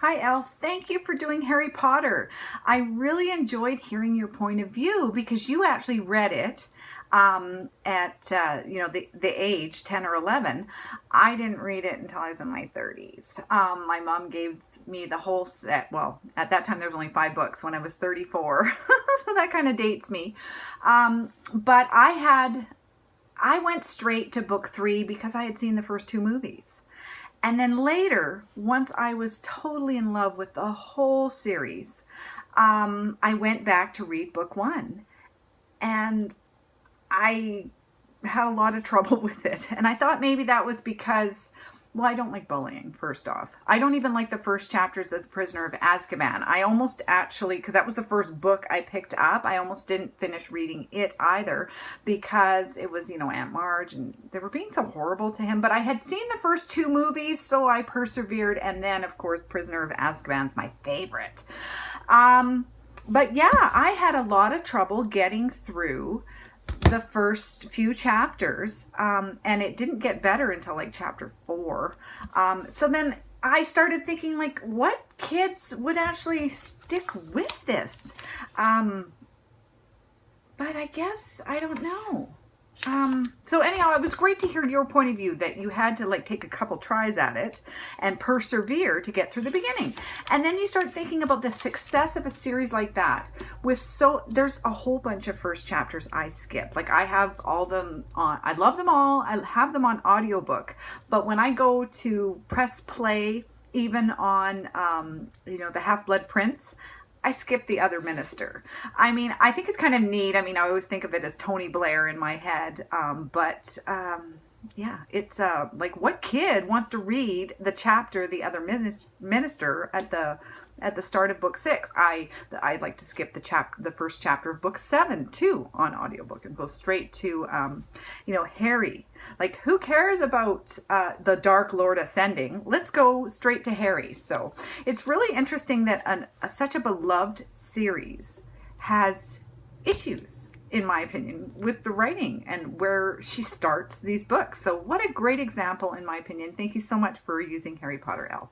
Hi, Elle. Thank you for doing Harry Potter. I really enjoyed hearing your point of view because you actually read it at the age 10 or 11. I didn't read it until I was in my 30s. My mom gave me the whole set. Well, at that time there was only 5 books when I was 34, so that kind of dates me. But I went straight to book 3 because I had seen the first 2 movies. And then later, once I was totally in love with the whole series, I went back to read book 1. And I had a lot of trouble with it. And I thought maybe that was because, well, I don't like bullying, first off. I don't even like the first chapters as Prisoner of Azkaban. I almost actually, because that was the first book I picked up, I almost didn't finish reading it either because it was, Aunt Marge and they were being so horrible to him. But I had seen the first 2 movies, so I persevered. And then, of course, Prisoner of Azkaban's my favorite. But yeah, I had a lot of trouble getting through the first few chapters, and it didn't get better until like chapter 4. So then I started thinking, like, what kids would actually stick with this? But I guess I don't know. So anyhow, it was great to hear your point of view that you had to like take a couple tries at it and persevere to get through the beginning. And then you start thinking about the success of a series like that there's a whole bunch of first chapters I skipped. Like I have all them on, I love them all. I have them on audiobook, but when I go to press play, even on, the Half-Blood Prince, I skipped the other minister. I mean, I think it's kind of neat. I mean, I always think of it as Tony Blair in my head. Yeah, it's like what kid wants to read the chapter, the other minister at the start of book 6? I like to skip the first chapter of book 7 too on audiobook and go straight to Harry. Like, who cares about the Dark Lord ascending? Let's go straight to Harry. So it's really interesting that such a beloved series has issues, in my opinion, with the writing and where she starts these books. So what a great example, in my opinion. Thank you so much for using Harry Potter, Elle.